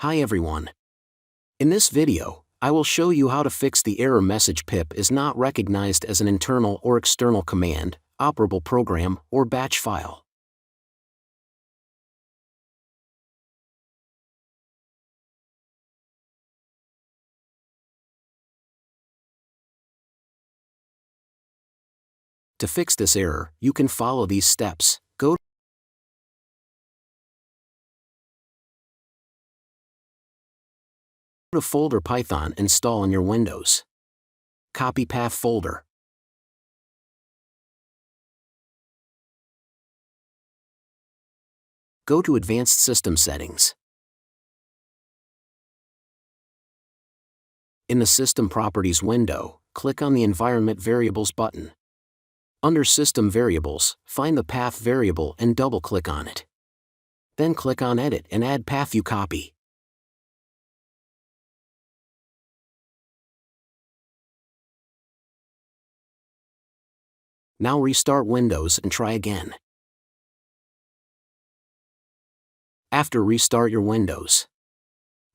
Hi everyone. In this video, I will show you how to fix the error message pip is not recognized as an internal or external command, operable program, or batch file. To fix this error, you can follow these steps. Go to folder Python install in your Windows. Copy path folder. Go to Advanced System Settings. In the System Properties window, click on the Environment Variables button. Under System Variables, find the path variable and double-click on it. Then click on Edit and add path you copy. Now restart Windows and try again. After restart your Windows,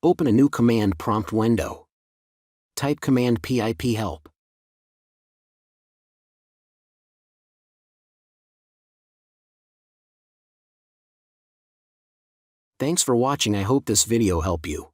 open a new command prompt window. Type command pip help. Thanks for watching. I hope this video helped you.